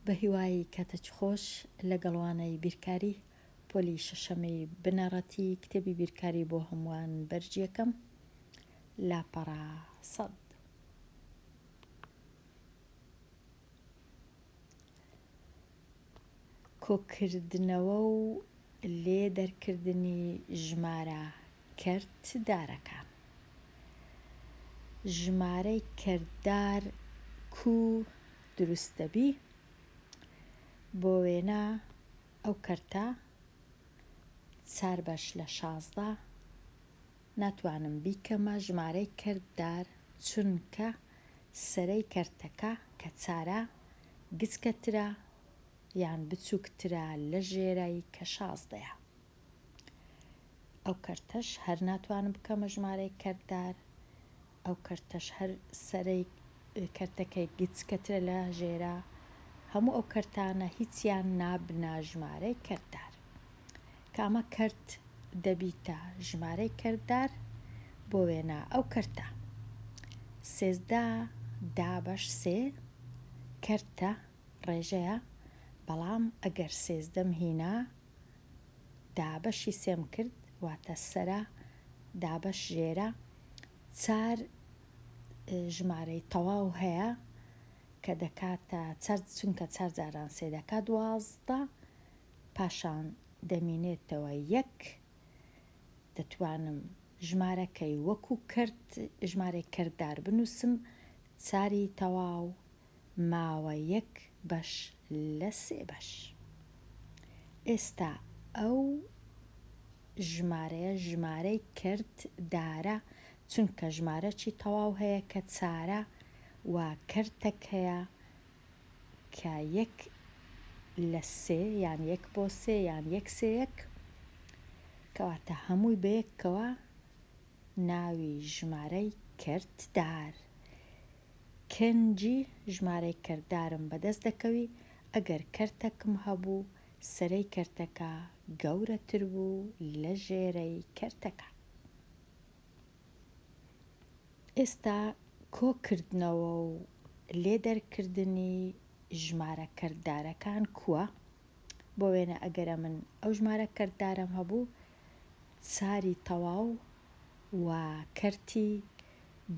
بە هیوای کاتەچ خۆش لەگەڵوانەی بیرکاری پۆلی شەشەمەی بنەڕەتی کتێبی بیرکاری بۆ هەمووان بەرجیەکەم لاپەڕا سەد. کۆکردنەوە و لێ دەرکردنی ژمارە کەرتدارەکان. ژمارەی کەرتدار کو دروستەبی بۆ وێنە ئەو کەرتە 4/16 ناتوانم بیکەمە ژمارەی کەرتدار چونکە سەرەی کەرتەکە کە 4 گچکەترە یان بچووکترە لە ژێرەی کە 16ە. ئەو کەرتەش هەر ناتوانم بکەمە ژمارەی کەرتدار، ئەو کەرتەش هەر سەرەی کەرتەکەی گچکەترە لە ژێرە، هەموو ئەو کەرتانە هیچیان نابنە ژمارەی کەرتدار. کامە کەرت دەبیتە ژمارەی کەرتدار بۆ وێنە ئەو کەرتە 13/3 کەرتە ڕێژەیە، بەڵام ئەگەر 13 هینە دابەشی سێم کرد واتە سەرە دابەش ژێرە 4 ژمارەی تەواو هەیە کە دەکاتە چونکە 4 جاران 3 دەکا 12 پاشان دەمینێتەوە 1. دەتوانم ژمارەکەی وەکو کەرت ژمارەی کەرتدار بنووسم 4 تەواو ماوە 1 بەش لە 3 بەش. ئێستا ئەو ژمارەیە ژمارەی کەرتدارە چونکە ژمارەی تەواو هەیە کە 4 و کەرتێک هەیە کە 1 لە 3 یان 1/3 یان 1/3 کەواتە هەمووی بەیەکەوە ناوی ژمارەی کەرتدار. کەنجی ژمارەی کەرتدارم بەدەست دەکەوی ئەگەر کەرتێکم هەبوو سەرەی کەرتەکە گەورەتر بوو لە ژێرەی کەرتەکە. ئێستا کۆکردنەوە و لێدەرکردنی ژمارە کەرتدارەکان کووە؟ بۆ وێنە ئەگەرە من ئەو ژمارە کەرتدارم هەبوو 4 تەواو و کەرتی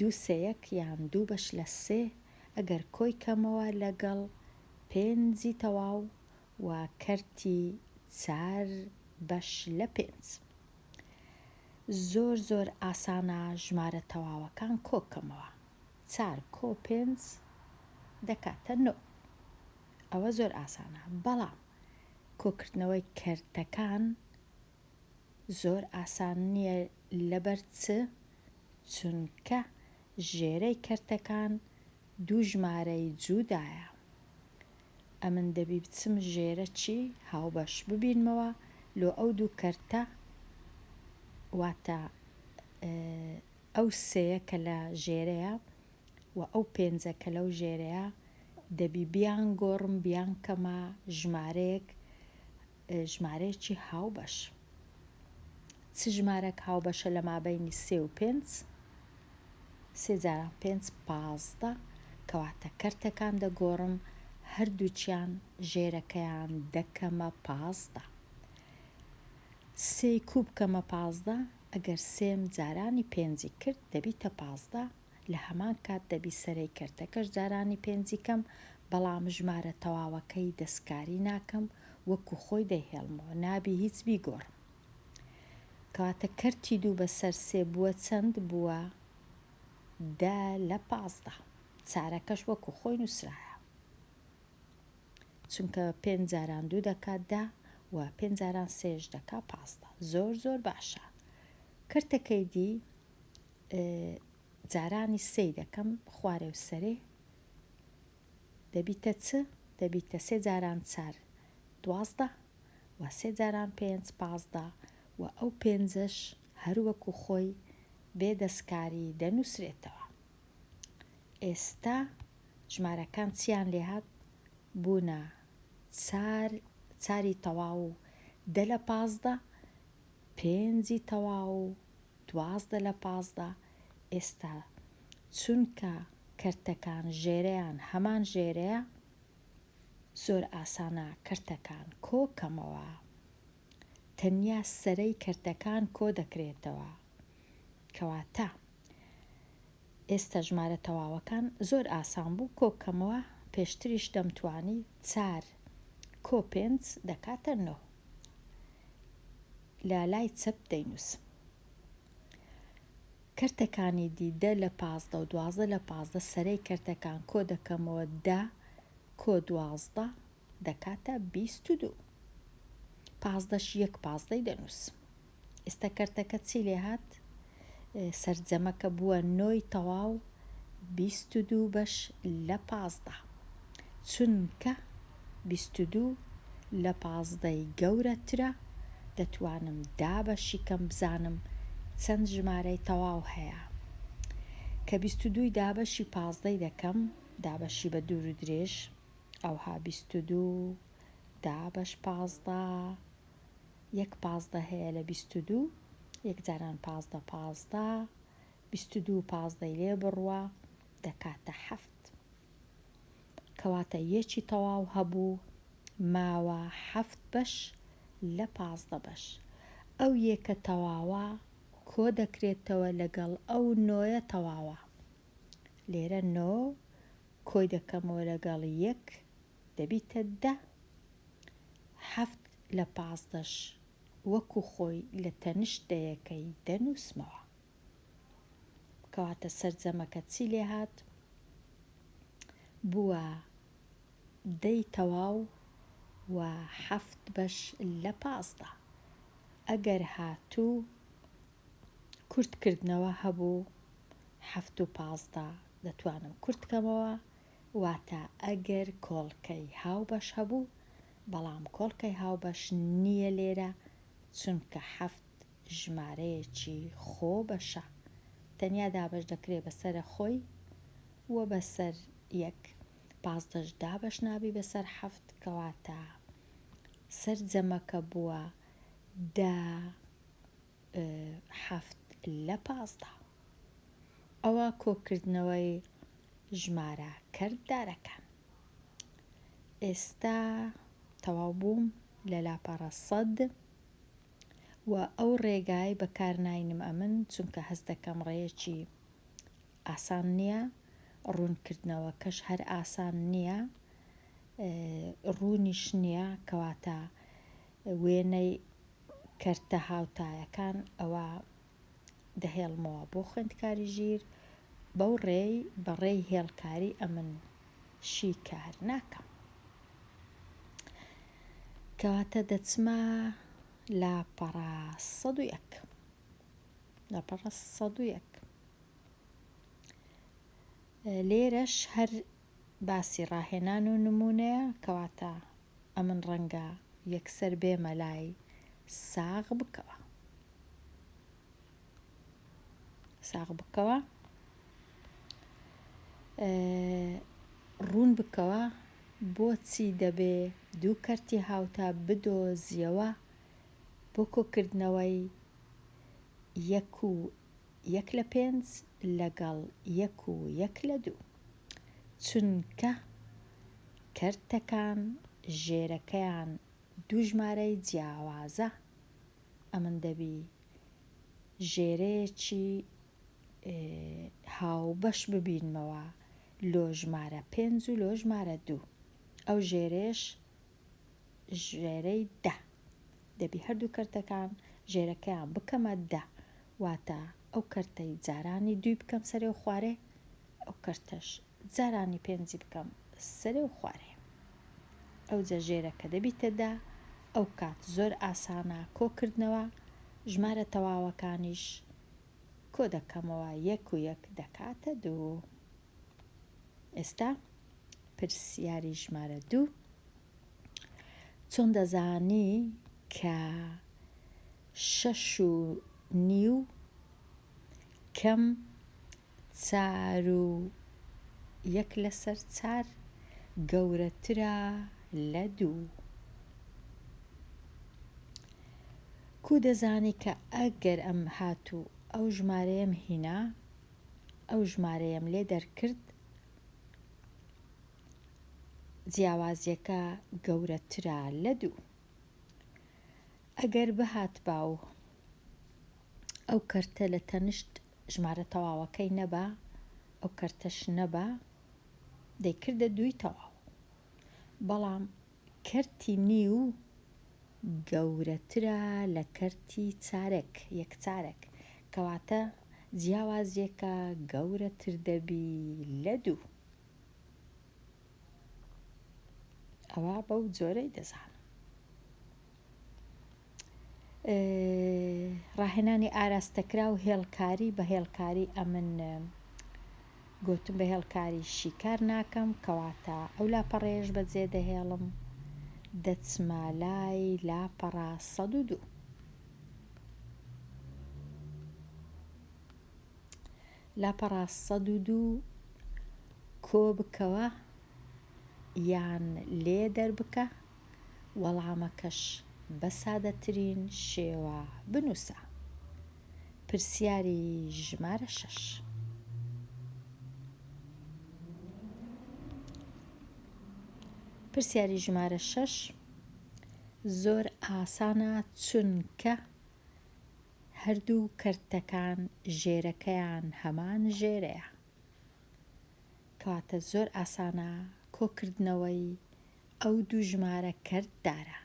2/3 یان 2 بەش لە 3 ئەگەر کۆی کەمەوە لەگەڵ 5 تەواو و کەرتی 4 بەش لە 5. زۆر ئاسانە ژمارە تەواوەکان کۆکەمەوە. 4 کۆ 5 دەکاتە 9. ئەوە زۆر ئاسانە، بەڵام کۆکردنەوەی کەرتەکان زۆر ئاسان نییە لەبەر چونکە ژێرەی کەرتەکان 2 ژمارەی جوودایە. ئەمن دەبی بچم ژێرە چی هاوبەش ببینمەوە لۆ ئەو 2 کەرتە، واتە ئەو 3 کە لە ژێرەیە و ئەو 5 کە لەو ژێرەیە دەبی بیان گۆڕم بیان کەمە ژمارەیەکی هاوبەش. چ ژمارەك هاوبەشە لە مابەینی 3 و 5؟ 3 جاران 5 15 کەواتە کەرتەکان دەگۆڕم هەردووچیان ژێرەکەیان دەکەمە 15. 3 کوب کەمە 15 ئەگەر 3 جارانی 5 کرد دەبیتە 15. لە هەمان کات دەبی سەرەی کەرتەکەش جارانی 5 کەم، بەڵام ژمارە تەواوەکەی دەستکاری ناکەم وەکو خۆی دەیهێڵمەوە، نابی هیچ بیگۆڕم. کەواتە کەرتی 2 بەسەر 3 بووە چەند بووە؟ 10/15. چارەکەش وەکو خۆی نووسرایە چونکە 5 جاران 2 دەکات 10 و 5 جاران 3 دەکا 15. زۆر باشە. کەرتەکەی دی جارانی 3 دەکەم خوارێ و سەرێ دەبیتە چ؟ دەبیتە 3 جاران 4 12 و 3 جاران 5 15 و ئەو 5ش هەروەکو خۆی بێدەستکاری دەنووسرێتەوە. ئێستا ژمارەکان چیان لێهات؟ بوونە 4 تەواو 10/15، 5 تەواو 12/15. ئێستا چونکە کەرتەکان ژێرەیان هەمان ژێرەیە زۆر ئاسانە کەرتەکان کۆکەمەوە، تەنیا سەرەی کەرتەکان کۆ دەکرێتەوە. کەواتە ئێستا ژمارە تەواوەکان زۆر ئاسان بوو کۆکەمەوە، پێشتریش دەمتوانی 4 کۆ 5 دەکاتە 9 لە لای چەپ دەینووسم. کەرتەکانی دی 10 لە 15 و 12 لە 15 سەرەی کەرتەکان کۆ دەکەمەوە 10 کۆ 12 دەکاتە 22. 15ش یەک 15ی دەنووسم. ئێستا کەرتەکە چی لێ هات؟ سەرجەمەکە بووە 9 تەواو 22 بەش لە 15. چونکە 22 لە 15ی گەورەترە، دەتوانم 10 بەشی کەم بزانم چەند ژمارەی تەواو هەیە. کە 22 دابەشی 15 دەکەم، دابەشی بە دوور و درێژ، ئەوها 22 دابەش 15 یەک 15 هەیە لە 22 یەک جاران 15 15 22 15ی لێ بڕوە دەکاتە 7. کەواتە یەکی تەواو هەبوو ماوە 7 بەش لە 15 بەش. ئەو یەکە تەواوە کۆ دەکرێتەوە لەگەڵ ئەو 9 تەواوە. لێرە 9 کۆی دەکەمەوە لەگەڵ 1 دەبیتە 10. 7 لە 15ش وەکو خۆی لە تەنیشتەیەکەی دەنووسمەوە. کەواتە سەرجەمەکە چی لێ هات؟ بووە 10 تەواو و 7 بەش لە 15. ئەگەر هاتوو کورتکردنەوە هەبوو 7 و 15 دەتوانم کورتکەمەوە، واتە ئەگەر کۆڵکەی هاوبەش هەبوو، بەڵام کۆڵکەی هاوبەش نییە لێرە، چونکە 7 ژمارەیەکی خۆ بەشە، تەنیا دابەش دەکرێت بەسەرە خۆی و بەسەر 1. 15ش دابەش نابی بەسەر 7. کەواتە سەرجەمەکە بووە 7 لە 15. ئەوە کۆکردنەوەی ژمارە کەرددارەکان. ئێستا تەواو بووم لە لاپەڕە 100 و ئەو ڕێگای بەکارناینم ئەمن، چونکە هەست دەکەم ڕێیەکی ئاسان نییە، ڕوونکردنەوەکەش هەر ئاسان نییە، ڕوونیش نییە. کەواتە وێنەی کەرتە هاوتایەکان ئەوە دەهێڵمەوە بۆ خوێندکاری ژیر، بەو ڕێی بەڕێی هێڵکاری ئەمن شی کار ناکەم. کەواتە دەچمە لاپەڕە 101. لاپەڕە 101 لێرەش هەر باسی ڕاهێنان و نمونەیە، کەواتە ئەمن ڕەنگە یەکسەر بێمە لای ساغ بکەوە. ساغ بکەوە، ڕوون بکەوە بۆچی دەبێ دوو کەرتی هاوتا بدۆزیەوە بۆ کۆکردنەوەی 1 لە 5 لەگەڵ 1 لە 2. چونکە کەرتەکان ژێرەکەیان دوو ژمارەی جیاوازە، ئەمن دەبی ژێرەیەکی هاوبەش ببینمەوە لۆ ژمارە 5 و لۆ ژمارە 2. ئەو ژێرەیەش ژێرەی 10 دەبی هەردوو کەرتەکان ژێرەکەیان بکەمە 10، واتە ئەو کەرتەی جارانی 2 بکەم سەرێ و خوارێ، ئەو کەرتەش جارانی 5 بکەم سەرێ و خوارێ. ئەو جە ژێرەکە دەبیتە 10. ئەو کات زۆر ئاسانە کۆکردنەوە، ژمارە تەواوەکانیش کۆ دەکەمەوە 1 دەکاتە 2. ئێستا پرسیاری ژمارە 2: چۆن دەزانی کە 6.5 کەم 4.1/4 گەورەترە لە 2؟ کو دەزانی کە ئەگەر ئەم هاتوو ئەو ژمارەیەم هینا، ئەو ژمارەیەم لێ دەرکرد، جیاوازیەکە گەورەترە لە 2. ئەگەر بەهات باو ئەو کەرتە لە تەنشت ژمارە تەواوەکەی نەبا، ئەو کەرتەش نەبا، دەیکردە 2 تەواو. بەڵام کەرتی نیو گەورەترە لە کەرتی چارەک، یەک چارەک، کەواتە جیاوازیەکە گەورەتر دەبی لە 2. ئەوە بەو جۆرەی دەزانم. ڕاهێنانی ئاراستەکرا و هێڵکاری بە هێڵکاری ئەمن گوتم بە هێڵکاری شیکار ناکەم، کەواتە ئەو لاپەڕێژ بەجێ دەهێڵم، دەچمە لای لاپەڕە 102. لاپەڕە 102 کۆ بکەوە یان لێ دەربکە، وەڵامەکەش بە سادەترین شێوە بنووسە. پرسیاری ژمارە 6. پرسیاری ژمارە 6 زۆر ئاسانە، چونکە هەردوو کەرتەکان ژێرەکەیان هەمان ژێرەیە، کەواتە زۆر ئاسانە کۆکردنەوەی ئەو 2 ژمارە کەرتدارە.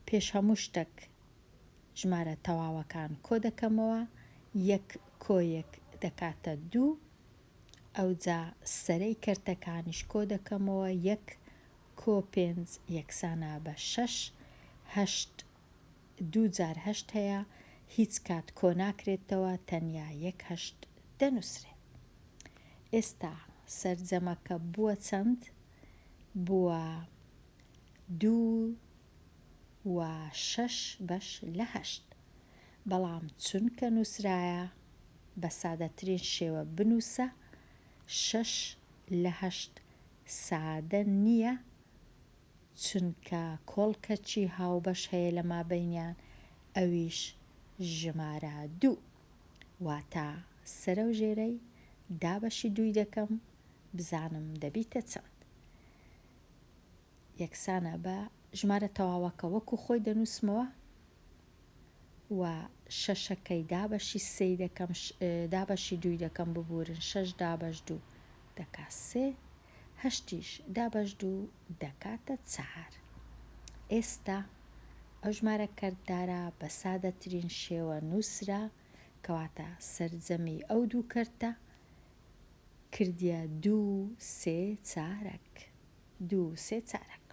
پێش هەموو شتێک ژمارە تەواوەکان کۆ دەکەمەوە، 1 کۆ 1 دەکاتە 2، ئەوجا سەرەی کەرتەکانیش کۆ دەکەمەوە، 1 کۆ 5 یەکسانە بە 6، 8 2 جار 8 هەیە، هیچ کات کۆ ناکرێتەوە، تەنیا 1 8 دەنووسرێت. ئێستا سەرجەمەکە بووە چەند؟ بووە 2 و 6 بەش لە 8. بەڵام چونکە نووسرایە بە سادەترین شێوە بنووسە، 6 لە 8 سادە نییە، چونکە کۆڵکەچی هاوبەش هەیە لە مابەینیان، ئەویش ژمارە 2. واتە سەرە و ژێرەی دابەشی 2 دەکەم، بزانم دەبیتە چەند. یەکسانە بە ژمارە تەواوەکە وەکو خۆی دەنووسمەوە، و 6ەکەی دابەشی 3 دەکەم، دابەشی 2 دەکەم ببورن، 6 دابەش 2 دەکات 3، 8ش دابەش 2 دەکاتە 4. ئێستا ئەو ژمارە کەرتدارە بە سادەترین شێوە نووسرا، کەواتە سەرجەمی ئەو 2 کەرتە کردیە 2 3 چارەک. 2 3 چارەک.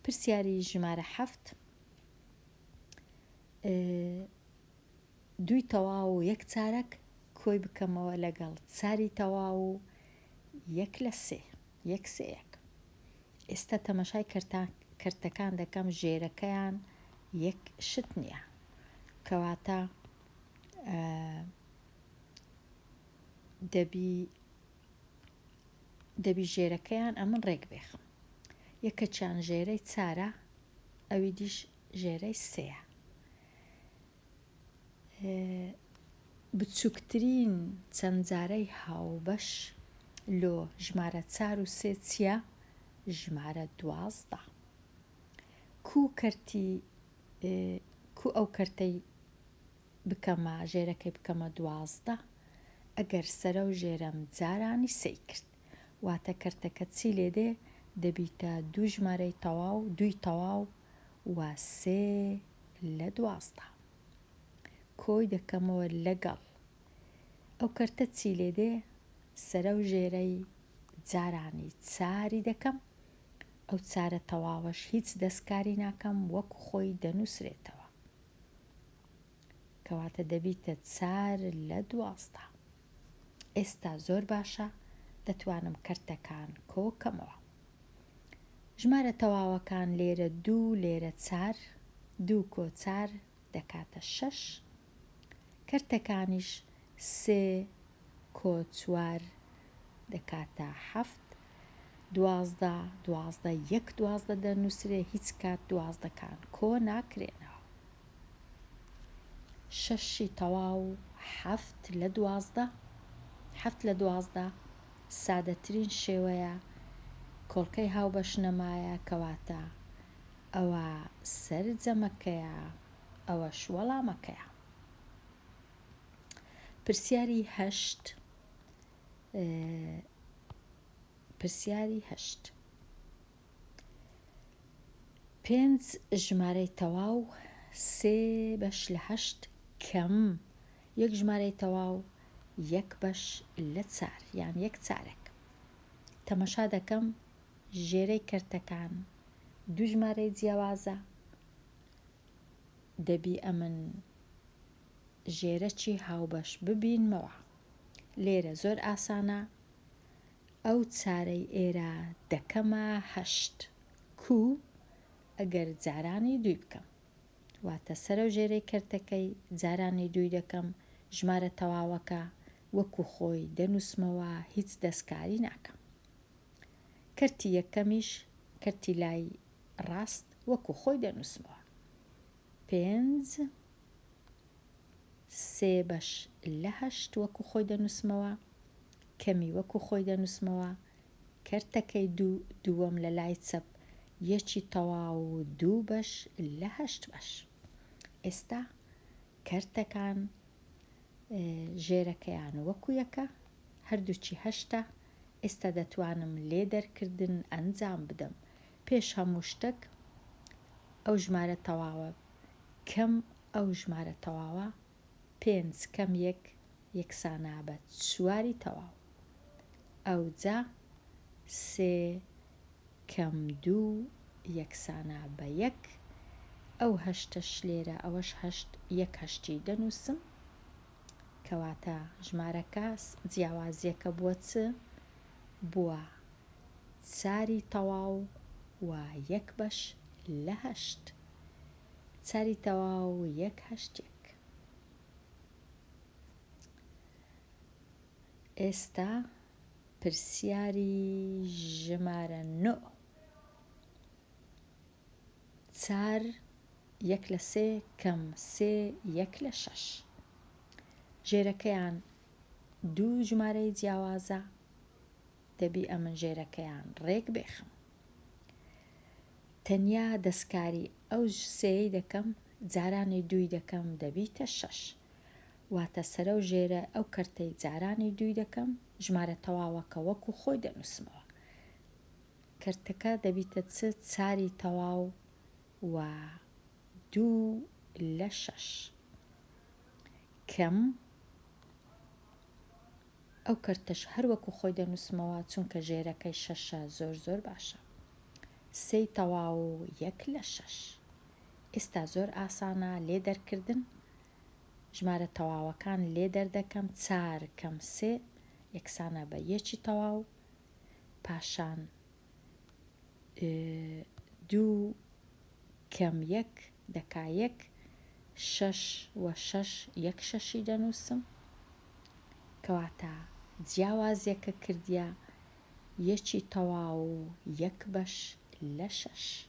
پرسیاری ژمارە 7 2 تەواو و 1 چارەک کۆی بکەمەوە لەگەڵ 4 تەواو و 1 لە 3، 1 3 1. ئێستا تەماشای کەرتەکان دەکەم، ژێرەکەیان 1 شت نییە، کەواتە دەبی ژێرەکەیان ئەمن ڕێک بێخم. یەکەچیان ژێرەی 4، ئەوی دیش ژێرەی 3. بچووکترین چەندجارەی هاوبەش لۆ ژمارە 4 و 3 چییە؟ ژمارە 12. کو ئەو کەرتەی بکەمە ژێرەکەی بکەمە 12 ئەگەر سەرە و ژێرەم جارانی 3 کرد، واتە کەرتەکە چی لێدێ؟ دەبیتە 2 ژمارەی تەواو، 2 تەواو و 3 لە 12. کۆی دەکەمەوە لەگەڵ ئەو کەرتە چی لێدێ؟ سەرە و ژێرەی جارانی 4 دەکەم، ئەو 4 تەواوەش هیچ دەستکاری ناکەم، وەکو خۆی دەنووسرێتەوە، کەواتە دەبیتە 4 لە 12. ئێستا زۆر باشە، دەتوانم کەرتەکان کۆکەمەوە. ژمارە تەواوەکان لێرە 2 لێرە 4، 2 کۆ 4 دەکاتە 6، کەرتەکانیش 3 کۆ 4 دەکاتە 7، 12 12 1 12 دەنووسرێ، هیچ کات 12کان کۆ ناکرێنەوە. 6 تەواو 7 لە 12، 7 لە 12 سادەترین شێوەیە، کۆڵکەی هاوبەش نەمایە کەواتە ئەوە سەرجەمەکەیە، ئەوەش وەڵامەکەیە. پرسیاری 8 5 ژمارەی تەواو 3/8 کەم یەک ژمارەی تەواو 1/4 یان 1 چارەک. تەمەشا دەکەم ژێرەی کەرتەکان دوو ژمارەی جیاوازە، دەبی ئەمن ژێرەی هاوبەش ببینمەوە. لێرە زۆر ئاسانە، ئەو چارەی ئێرە دەکەمە 8 کو ئەگەر جارانی دوی بکەم، واتە سەرە و ژێرەی کەرتەکەی جارانی دوی دەکەم، ژمارە تەواوەکە وەکو خۆی دەنووسمەوە، هیچ دەستکاری ناکەم. کەرتی یەکەمیش کەرتی لای ڕاست وەکو خۆی دەنووسمەوە، 5 3/8 وەکو خۆی دەنووسمەوە، کەمی وەکو خۆی دەنووسمەوە، کەرتەکەی دووەم لە لای چەپ یەکی تەواو 2/8. ئێستا کەرتەکان ژێرەکەیان وەکو یەکە، هەردووچی 8. ئێستا دەتوانم لێدەرکردن ئەنجام بدەم. پێش هەموو شتێک ئەو ژمارە تەواوە کەم ئەو ژمارە تەواوە 5 کەم 1 یەکسانە بە 4 تەواو. ئەوجا 3 کەم 2 یەکسانە بە 1. ئەو 8ش لێرە ئەوەش 1/8 دەنووسم، کەواتە ژمارەکە جیاوازیەکە بووە چ؟ بووە 4 تەواو و 1/8. 4 تەواو 1/8. ئێستا پرسیاری ژمارە 9. 4 1/3 کەم 3 1/6. ژێرەکەیان دوو ژمارەی جیاوازە، دەبی ئەمن ژێرەکەیان ڕێک بێخم. تەنیا دەستکاری ئەو سێی دەکەم، جارانی دوی دەکەم دەبیتە 6، واتە سەرە و ژێرە ئەو کەرتەی جارانی دوی دەکەم، ژمارە تەواوەکە وەکو خۆی دەنووسمەوە. کەرتەکە دەبیتە چ؟ 4 تەواو و 2/6 کەم ئەو کەرتەش هەر وەکو خۆی دەنووسمەوە، چونکە ژێرەکەی 6 زۆر باشە. 3 تەواو 1/6. ئێستا زۆر ئاسانە لێدەرکردن، ژمارە تەواوەکان لێدەردەکەم، 4 کەم 3 یەکسانە بە 1 تەواو، پاشان 2 کەم 1 دەکا 1، 6 و 6 1/6 دەنووسم، کەواتە جیاوازیەکە کردیە 1 تەواو 1/6.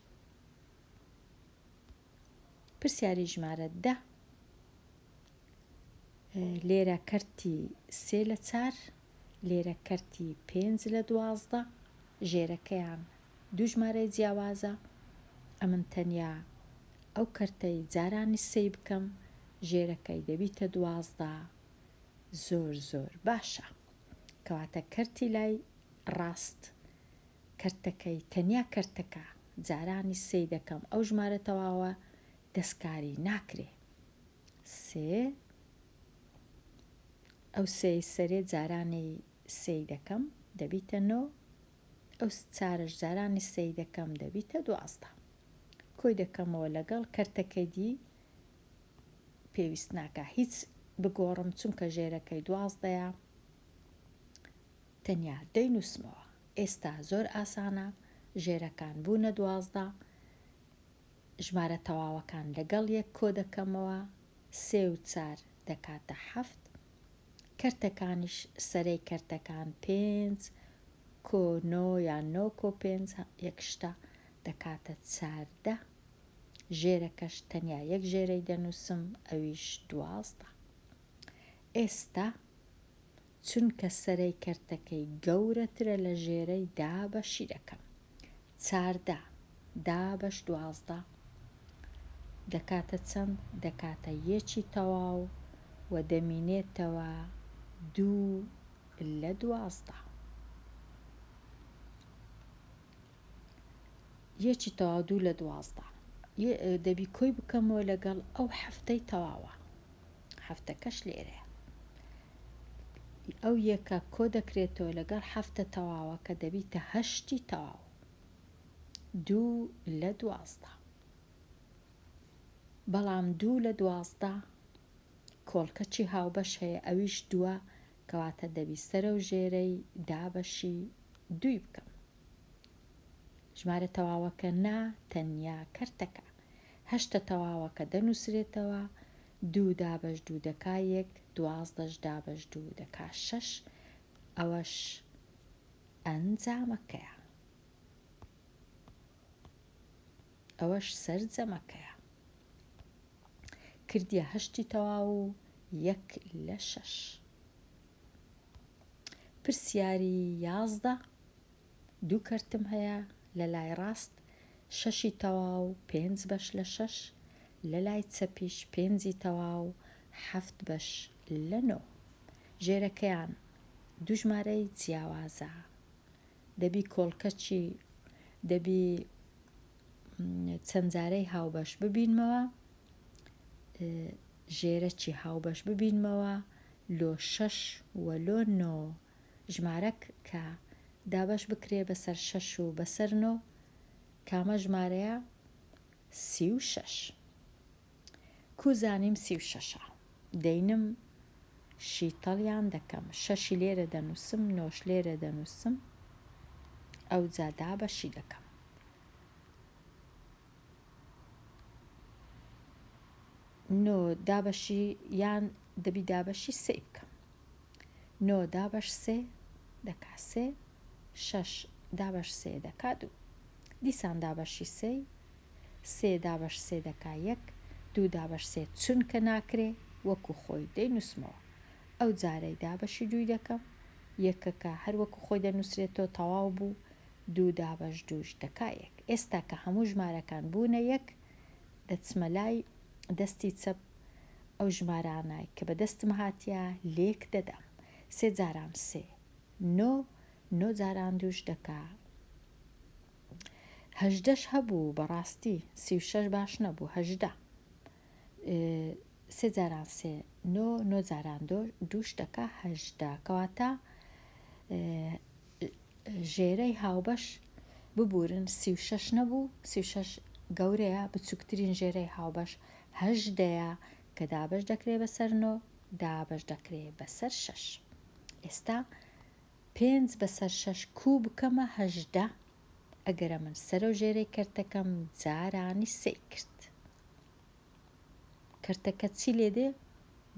پرسیاری ژمارە 10. لێرە کەرتی 3/4، لێرە کەرتی 5/12. ژێرەکەیان دوو ژمارەی جیاوازە، ئەمن تەنیا ئەو کەرتەی جارانی سێ بکەم، ژێرەکەی دەبیتە 12. زۆر باشە، کەواتە کەرتی لای ڕاست کەرتەکەی تەنیا کەرتەکە جارانی سێ دەکەم، ئەو ژمارە تەواوە دەستکاری ناکرێ. 3 ئەو سێی سەرێ جارانی سێ دەکەم دەبیتە 9، ئەو 4ش جارانی سێ دەکەم دەبیتە 12. کۆی دەکەمەوە لەگەڵ کەرتەکەی دی، پێویست ناکە هیچ بگۆڕم، چونکە ژێرەکەی 12ە، تەنیا دەینووسمەوە. ئێستا زۆر ئاسانە، ژێرەکان بوونە 12، ژمارە تەواوەکان لەگەڵ یەک کۆ دەکەمەوە، 3 و 4 دەکاتە 7. کەرتەکانیش سەرەی کەرتەکان 5 کۆ 9 یان 9 کۆ 5 یەکشتە دەکاتە 14. ژێرەکەش تەنیا یەک ژێرەی دەنووسم، ئەویش 12. ئێستا چونکە سەرەی کەرتەکەی گەورەترە لە ژێرەی دابەشی دەکەم. 14 دابەش 12 دەکاتە چەند؟ دەکاتە 1 تەواو و دەمینێتەوە 2 لە 12. 1 تەواو 2 لە 12 دەبی کۆی بکەمەوە لەگەڵ ئەو هەفتەی تەواوە. هەفتەکەش لێرەیە. ئەو یەکە کۆ دەکرێتەوە لەگەڵ هەفتە تەواوە کە دەبیتە 8 تەواو 2 لە 12. بەڵام 2 لە 12 کۆڵکەچی هاوبەش هەیە، ئەویش 2 کەواتە دەبی سەرە و ژێرەی دابەشی 2 بکەم. ژمارە تەواوەکە نا تەنیا کەرتەکە. 8 تەواوەکە دەنووسرێتەوە 2 دابەش 2 دەکا 1 12 دابەش 2 دەکا 6 ئەوەش ئەنجامەکەیە. ئەوەش سەرجەمەکەیە. کردیە 8 تەواو 1 لە 6. پرسیاری 11 دوو کەرتم هەیە لە لای ڕاست 6 تەواو 5 بەش لە 6 لە لای چەپیش 5 تەواو 7 بەش لە 9. ژێرەکەیان دوو ژمارەی جیاوازە. دەبی کۆڵکەچی دەبی چەند جارەی هاوبەش ببینمەوە، ژێرەی هاوبەش ببینمەوە لۆ 6 و لۆ 9 ژمارەک کە دابەش بکرێ بەسەر 6 و بەسەر 9 کامە ژمارەیە 36. کوزانیم 36ە دەینم شیتەڵیان دەکەم 6 لێرە دەنووسم 9 لێرە دەنووسم ئەو جا دابەشی دەکەم. 9 دابەشی یان دەبی دابەشی 3 بکەم. 9 دابەش 3 دەکا 3 6 دابەش 3 دەکا 2 دیسان دابەشی 3 3 دابەش 3 دەکا 1 2 دابەش 3 چونکە ناکرێ وەکو خۆی دەینووسمەوە ئەو جارەی دابەشی 2 دەکەم یەکەکە هەر وەکو خۆی دەنووسرێتەوە تەواو بوو 2 دابەش 2 دەکا 1. ئێستا کە هەموو ژمارەکان بوونە 1 دەچمە لای دەستی چەپ ئەو ژمارانای کە بە دەستم هاتیە لێک دەدەم 3 جاران 3 9 9 جاران 2 دەکا 18ش هەبوو بەڕاستی 36 باش نەبوو 18 3 جاران 3 9 9 جاران 2 دەکا 18 کەواتە ژێرەی هاوبەش ببورن 36 نەبوو 36 گەورەیە بچووکترین ژێرەی هاوبەش 18ەیە کە دابەش دەکرێ بەسەر 9 دابەش دەکرێ بەسەر 6. ئێستا 5 بەسەر 6 کوو بکەمە 18 ئەگەرە من سەرە و ژێرەی کەرتەکەم جارانی 3 کرد. کەرتەکە چی لێ دێ؟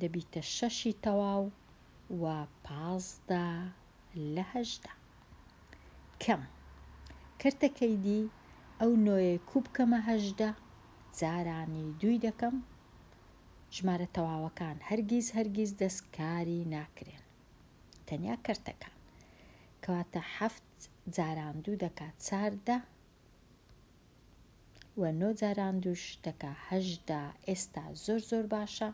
دەبیتە 6 تەواو و 15 لە 18. کەم کەرتەکەی دی ئەو نۆیە کوو بکەمە 18 جارانی 2 دەکەم. ژمارە تەواوەکان هەرگیز دەستکاری ناکرێن تەنیا کەرتەکان کەواتە 7 جاران 2 دەکات 14 و 9 جاران 2 دەکا 18. ئێستا زۆر باشە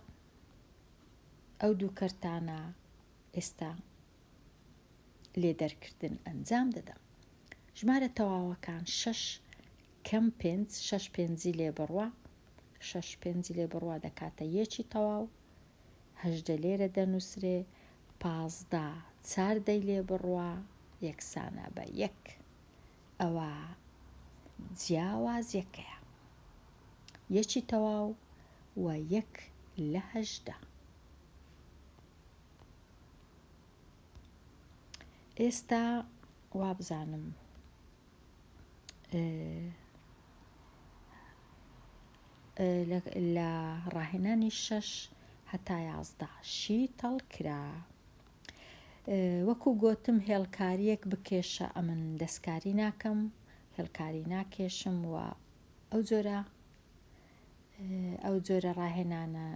ئەو دوو کەرتانە ئێستا لێدەرکردن ئەنجام دەدەم. ژمارە تەواوەکان 6 کەم 5 6 پێنجی لێ بڕوە 6 پێنجی لێ بڕوە دەکاتە 1 تەواو 18 لێرە دەنووسرێ 15 4 لێ بڕوە یەکسانە بە 1 ئەوە جیاوازیەکەیە 1 تەواو و 1 لە 18. ئێستا وابزانم لە ڕاهێنانی 6 هەتا 11 شیتەڵ کرا. وەکو گوتم هێڵکاریەک بکێشە ئەمن دەستکاری ناکەم هێڵکاری ناکێشم و ئەو جۆرە ڕاهێنانە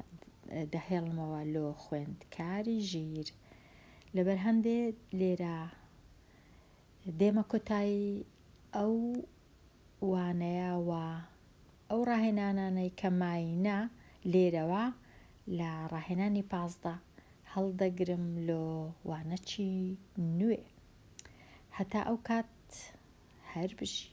دەهێڵمەوە لۆ خوێندکاری ژیر لەبەر هەندێ لێرە دێمە کۆتایی ئەو وانەیەوە ئەو ڕاهێنانانەی کە ماینە لێرەوە لە ڕاهێنانی 15 هەڵدەگرم لۆ وانەچی نوێ هەتا ئەو کات هەر بژی.